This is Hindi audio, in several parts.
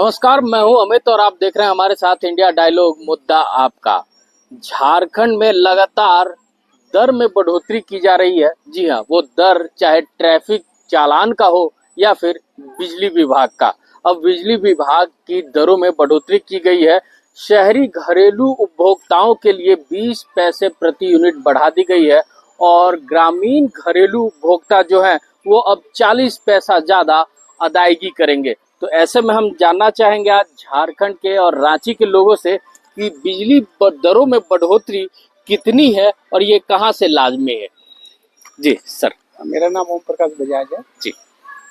नमस्कार, मैं हूं अमित और आप देख रहे हैं हमारे साथ इंडिया डायलॉग। मुद्दा आपका। झारखंड में लगातार दर में बढ़ोतरी की जा रही है। जी हां, वो दर चाहे ट्रैफिक चालान का हो या फिर बिजली विभाग का। अब बिजली विभाग की दरों में बढ़ोतरी की गई है। शहरी घरेलू उपभोक्ताओं के लिए 20 पैसे प्रति यूनिट बढ़ा दी गई है और ग्रामीण घरेलू उपभोक्ता जो है वो अब 40 पैसा ज्यादा अदायगी करेंगे। तो ऐसे में हम जानना चाहेंगे आज झारखंड के और रांची के लोगों से कि बिजली दरों में बढ़ोतरी कितनी है और ये कहाँ से लाजमी है। जी सर। मेरा नाम ओम प्रकाश बजाज है जी।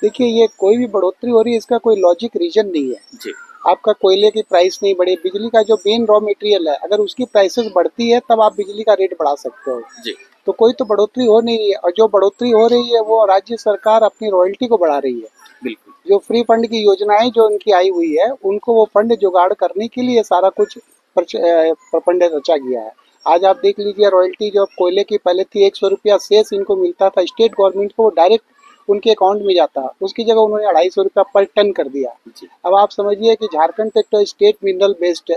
देखिए, ये कोई भी बढ़ोतरी हो रही है, इसका कोई लॉजिक रीजन नहीं है। जी। आपका कोयले की प्राइस नहीं बढ़ी, बिजली का जो मेन रॉ मटेरियल है, अगर उसकी प्राइसेस बढ़ती है तब आप बिजली का रेट बढ़ा सकते हो। जी। तो कोई तो बढ़ोतरी हो नहीं रही है, और जो बढ़ोतरी हो रही है वो राज्य सरकार अपनी रॉयल्टी को बढ़ा रही है। बिल्कुल। जो फ्री फंड की योजनाएं जो उनकी आई हुई है, उनको वो फंड जुगाड़ करने के लिए सारा कुछ प्रपंड रचा गया है। आज आप देख लीजिए, रॉयल्टी जो कोयले की पहले थी 100 रुपया शेष इनको मिलता था स्टेट गवर्नमेंट को, डायरेक्ट उनके अकाउंट में जाता, उसकी जगह उन्होंने 250 रुपया पर टन कर दिया। अब आप समझिए कि झारखंड तक तो स्टेट मिनरल बेस्ड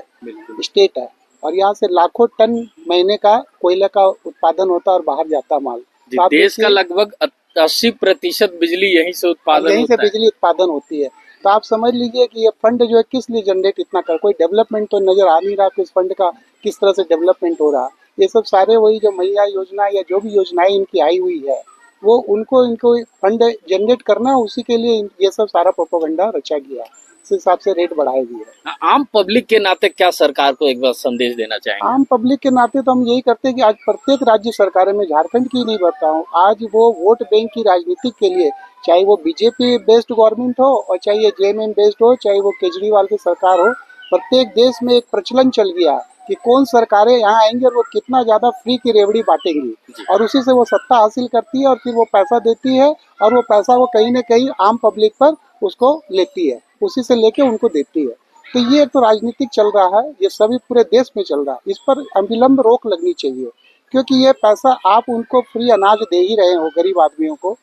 स्टेट है, और यहाँ से लाखों टन महीने का कोयले का उत्पादन होता है और बाहर जाता माल। तो आप देश का लगभग 80% बिजली यहीं से उत्पादन यहीं से बिजली उत्पादन होती है। तो आप समझ लीजिए कि ये फंड जो है किस लिए जनरेट इतना कर, कोई डेवलपमेंट तो नजर आ नहीं रहा कि इस फंड का किस तरह से डेवलपमेंट हो रहा। ये सब सारे वही जो मैया योजना या जो भी योजनाएं इनकी आई हुई है, वो उनको इनको फंड जनरेट करना, उसी के लिए ये सब सारा प्रोपोगंडा रचा गया, इस हिसाब से रेट बढ़ाए गए हैं। आम पब्लिक के नाते क्या सरकार को एक बार संदेश देना चाहेंगे? आम पब्लिक के नाते तो हम यही करते हैं कि आज प्रत्येक राज्य सरकारें, मैं झारखंड की नहीं बताऊँ, आज वो वोट बैंक की राजनीति के लिए, चाहे वो बीजेपी बेस्ड गवर्नमेंट हो और चाहे ये जेएमएम बेस्ड हो, चाहे वो केजरीवाल की सरकार हो, प्रत्येक देश में एक प्रचलन चल गया कि कौन सरकारें यहाँ आएंगी और वो कितना ज़्यादा फ्री की रेवड़ी बांटेंगी, और उसी से वो सत्ता हासिल करती है और फिर वो पैसा देती है, और वो पैसा वो कहीं ना कहीं आम पब्लिक पर उसको लेती है, उसी से लेके उनको देती है। तो ये तो राजनीतिक चल रहा है, ये सभी पूरे देश में चल रहा है। इस पर अविलंब रोक लगनी चाहिए, क्योंकि ये पैसा आप उनको फ्री अनाज दे ही रहे हो, गरीब आदमियों को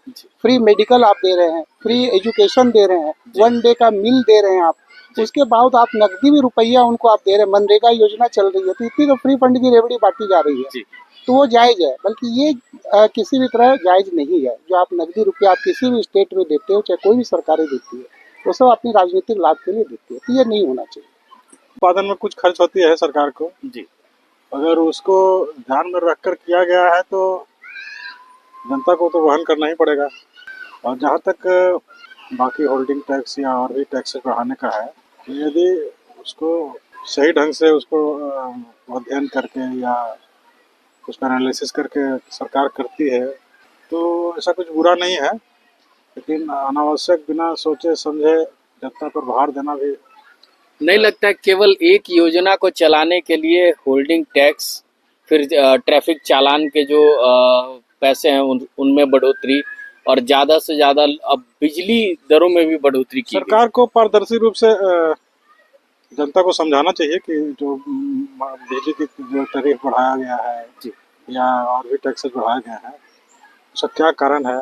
फ्री मेडिकल आप दे रहे हैं, फ्री एजुकेशन दे रहे हैं, 1 डे का मील दे रहे हैं आप, उसके बाद आप नकदी भी रुपया उनको आप दे रहे हैं। मनरेगा योजना चल रही है, तो इतनी तो फ्री फंड की रेवड़ी बांटी जा रही है, तो वो जायज़ है। बल्कि ये किसी भी तरह जायज़ नहीं है। जो आप नकदी रुपया आप किसी भी स्टेट में देते हो, चाहे कोई भी सरकारें देती है, वो सब अपनी राजनीतिक लाभ के लिए देती है, तो ये नहीं होना चाहिए। उत्पादन में कुछ खर्च होती है सरकार को जी। अगर उसको ध्यान में रखकर किया गया है तो जनता को तो वहन करना ही पड़ेगा। और जहाँ तक बाकी होल्डिंग टैक्स या और भी टैक्स बढ़ाने का है, तो यदि उसको सही ढंग से उसको अध्ययन करके या उसका एनालिसिस करके सरकार करती है तो ऐसा कुछ बुरा नहीं है, लेकिन अनावश्यक बिना सोचे समझे जनता पर भार देना भी नहीं लगता है केवल एक योजना को चलाने के लिए होल्डिंग टैक्स, फिर ट्रैफिक चालान के जो पैसे हैं उनमें बढ़ोतरी और ज़्यादा से ज़्यादा अब बिजली दरों में भी बढ़ोतरी की गई। सरकार को पारदर्शी रूप से जनता को समझाना चाहिए कि जो बिजली की जो टैरिफ बढ़ाया गया है या और भी टैक्सेस बढ़ाए गए हैं, उसका क्या कारण है,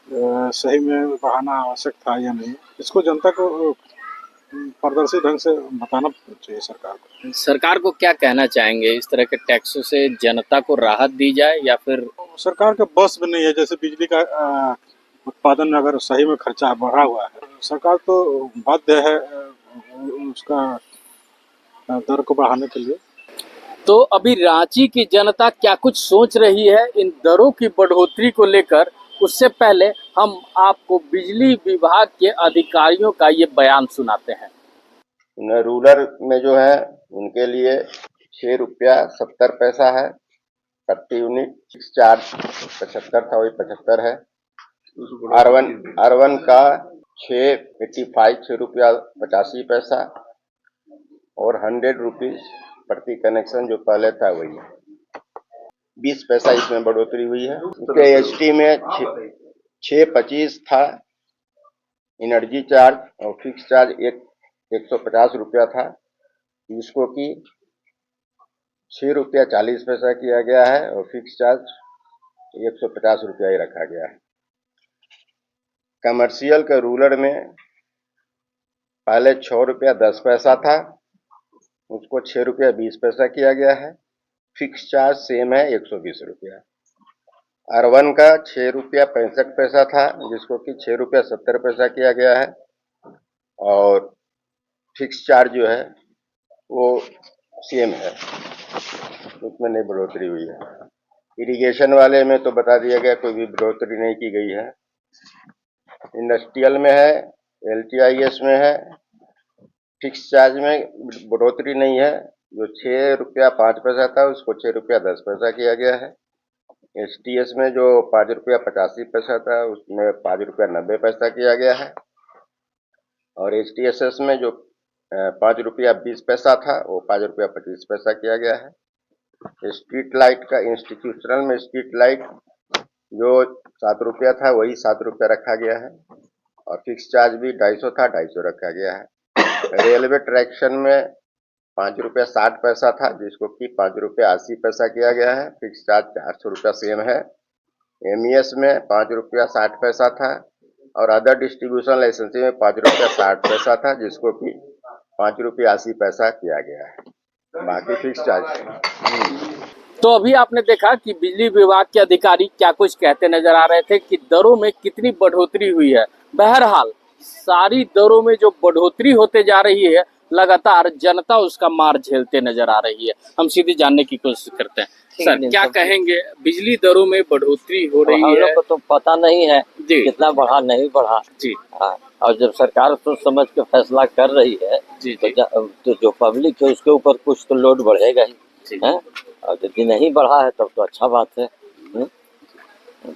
सही में बढ़ाना आवश्यक था या नहीं, इसको जनता को पारदर्शी ढंग से बताना चाहिए सरकार को। सरकार को क्या कहना चाहेंगे, इस तरह के टैक्सों से जनता को राहत दी जाए या फिर? सरकार का बस भी नहीं है, जैसे बिजली का उत्पादन में अगर सही में खर्चा बढ़ा हुआ है, सरकार तो बाध्य है उसका दर को बढ़ाने के लिए। तो अभी रांची की जनता क्या कुछ सोच रही है इन दरों की बढ़ोतरी को लेकर, उससे पहले हम आपको बिजली विभाग के अधिकारियों का ये बयान सुनाते हैं। रूरल में जो है उनके लिए 6 रुपया 70 पैसा है प्रति यूनिट, फिक्स चार्ज 75 था, वही 75 है। R1 का 6 रुपया 85 और 100 रुपीज प्रति कनेक्शन जो पहले था वही है। 20 पैसा इसमें बढ़ोतरी हुई है। उसके एचटी में 6.25 था एनर्जी चार्ज, और फिक्स चार्ज 150 रुपया था, इसको की 6 रुपया 40 पैसा किया गया है और फिक्स चार्ज 150 रुपया ही रखा गया है। कमर्शियल के रूरल में पहले 6 रुपया 10 पैसा था, उसको 6 रुपया 20 पैसा किया गया है। फिक्स चार्ज सेम है 120 रुपया। R1 का 6 रुपया 65 पैसा था, जिसको कि 6 रुपया 70 पैसा किया गया है। और फिक्स चार्ज जो है वो सेम है, उसमें नहीं बढ़ोतरी हुई है। इरिगेशन वाले में तो बता दिया गया, कोई भी बढ़ोतरी नहीं की गई है। इंडस्ट्रियल में है, LTIS में है, फिक्स चार्ज में बढ़ोतरी नहीं है। जो 6 रुपया 5 पैसा था, उसको 6 रुपया 10 पैसा किया गया है। STS में जो 5 रुपया 85 पैसा था, उसमें 5 रुपया 90 पैसा किया गया है। और HTSS में जो 5 रुपया 20 पैसा था, वो 5 रुपया 25 पैसा किया गया है। स्ट्रीट लाइट का, इंस्टीट्यूशनल में स्ट्रीट लाइट जो 7 रुपया था, वही 7 रुपया रखा गया है। और फिक्स चार्ज भी 250 था, 250 रखा गया है। रेलवे ट्रैक्शन में 5 रुपया 60 पैसा था, जिसको कि 5 रुपया 80 पैसा किया गया है। फिक्स चार्ज 400 रुपया सेम है। MES में 5 रुपया 60 पैसा था, और अदर डिस्ट्रीब्यूशन लाइसेंसी में 5 रुपया 60 पैसा था, जिसको कि 5 रुपया 80 पैसा किया गया है। बाकी फिक्स चार्ज। तो अभी आपने देखा कि बिजली विभाग के अधिकारी क्या कुछ कहते नजर आ रहे थे कि दरों में कितनी बढ़ोतरी हुई है। बहरहाल सारी दरों में जो बढ़ोतरी होते जा रही है, लगातार जनता उसका मार झेलते नजर आ रही है। हम सीधे जानने की कोशिश करते हैं। सर, क्या कहेंगे, बिजली दरों में बढ़ोतरी हो रही हम है? लोग को तो पता नहीं है जी कितना बढ़ा नहीं बढ़ा जी हाँ, और जब सरकार सोच समझ के फैसला कर रही है जी तो, जी तो जो पब्लिक है उसके ऊपर कुछ तो लोड बढ़ेगा ही जी। है। और यदि नहीं बढ़ा है तब तो अच्छा बात है।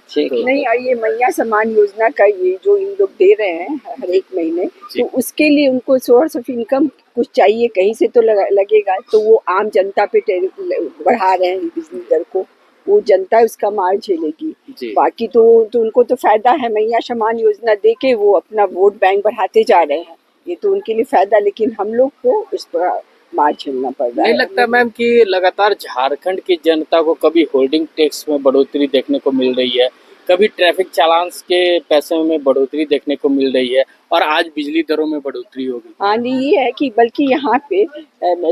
ठीक है। नहीं, और ये मैया सम्मान योजना का ये जो इन लोग दे रहे हैं हर एक महीने, जी। तो उसके लिए उनको सोर्स ऑफ इनकम कुछ चाहिए, कहीं से तो लगेगा। तो वो आम जनता पे बढ़ा रहे हैं बिजली दर को, वो जनता उसका मार झेलेगी। जी। बाकी तो उनको तो फायदा है, मैया सम्मान योजना दे के वो अपना वोट बैंक बढ़ाते जा रहे हैं, ये तो उनके लिए फायदा। लेकिन हम लोग को इस पर मार झेलना पड़ रहा नहीं है। लगता मैम कि लगातार झारखंड की जनता को कभी होल्डिंग टैक्स में बढ़ोतरी देखने को मिल रही है, कभी ट्रैफिक चालान के पैसे में बढ़ोतरी देखने को मिल रही है, और आज बिजली दरों में बढ़ोतरी होगी? हाँ, नहीं ये है कि बल्कि यहाँ पे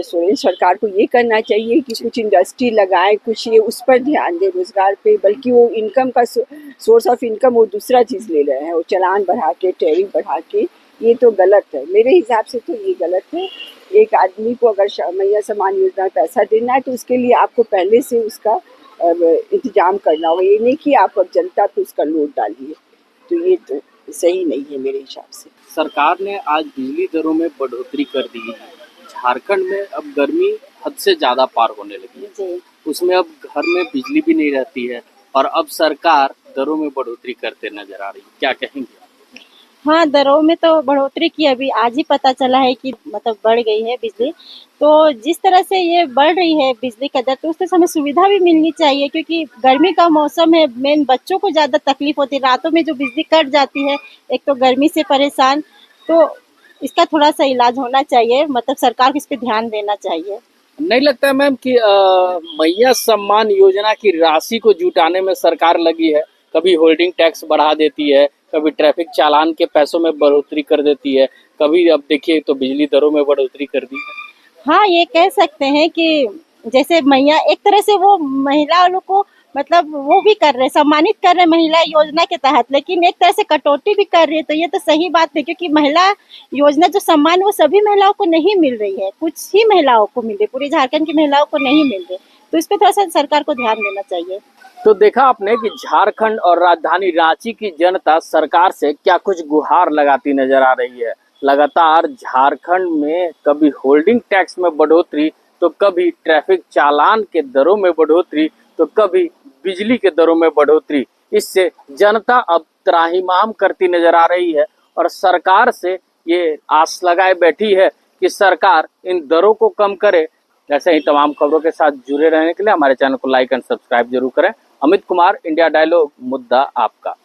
सोरेन सरकार को ये करना चाहिए कि कुछ इंडस्ट्री लगाए, कुछ ये उस पर ध्यान दे, रोजगार पे। बल्कि वो इनकम का सोर्स ऑफ इनकम वो दूसरा चीज़ ले रहे हैं, वो चालान बढ़ा के, टैरिफ बढ़ा के। ये तो गलत है, मेरे हिसाब से तो ये गलत है। एक आदमी को अगर मैया सम्मान योजना में पैसा देना है तो उसके लिए आपको पहले से उसका इंतजाम करना होगा, ये नहीं कि आप अब जनता पे उसका लोड डालिए। तो ये तो सही नहीं है मेरे हिसाब से। सरकार ने आज बिजली दरों में बढ़ोतरी कर दी है। झारखंड में अब गर्मी हद से ज़्यादा पार होने लगी है, जी। उसमें अब घर में बिजली भी नहीं रहती है, और अब सरकार दरों में बढ़ोतरी करते नजर आ रही है। क्या कहेंगे? हाँ, दरों में तो बढ़ोतरी की अभी आज ही पता चला है कि मतलब बढ़ गई है बिजली। तो जिस तरह से ये बढ़ रही है बिजली का दर, तो उससे हमें सुविधा भी मिलनी चाहिए, क्योंकि गर्मी का मौसम है, मेन बच्चों को ज़्यादा तकलीफ होती है, रातों में जो बिजली कट जाती है, एक तो गर्मी से परेशान। तो इसका थोड़ा सा इलाज होना चाहिए, मतलब सरकार को इस पर ध्यान देना चाहिए। नहीं लगता मैम कि मैया सम्मान योजना की राशि को जुटाने में सरकार लगी है? कभी होल्डिंग टैक्स बढ़ा देती है, कभी ट्रैफिक चालान के पैसों में बढ़ोतरी कर देती है, कभी अब देखिए तो बिजली दरों में बढ़ोतरी कर दी है। हाँ, ये कह सकते हैं कि जैसे मैया एक तरह से वो महिला लोग को मतलब वो भी कर रहे हैं, सम्मानित कर रहे हैं महिला योजना के तहत, लेकिन एक तरह से कटौती भी कर रही है। तो ये तो सही बात है, क्योंकि महिला योजना जो सम्मान वो सभी महिलाओं को नहीं मिल रही है, कुछ ही महिलाओं को मिल रही है, पूरी झारखंड की महिलाओं को नहीं मिल रही। तो इस पर थोड़ा सा सरकार को ध्यान देना चाहिए। तो देखा आपने कि झारखंड और राजधानी रांची की जनता सरकार से क्या कुछ गुहार लगाती नजर आ रही है। लगातार झारखंड में कभी होल्डिंग टैक्स में बढ़ोतरी, तो कभी ट्रैफिक चालान के दरों में बढ़ोतरी, तो कभी बिजली के दरों में बढ़ोतरी। इससे जनता अब त्राहिमाम करती नजर आ रही है, और सरकार से ये आस लगाए बैठी है कि सरकार इन दरों को कम करे। ऐसे ही तमाम खबरों के साथ जुड़े रहने के लिए हमारे चैनल को लाइक एंड सब्सक्राइब जरूर करें। अमित कुमार, इंडिया डायलॉग, मुद्दा आपका।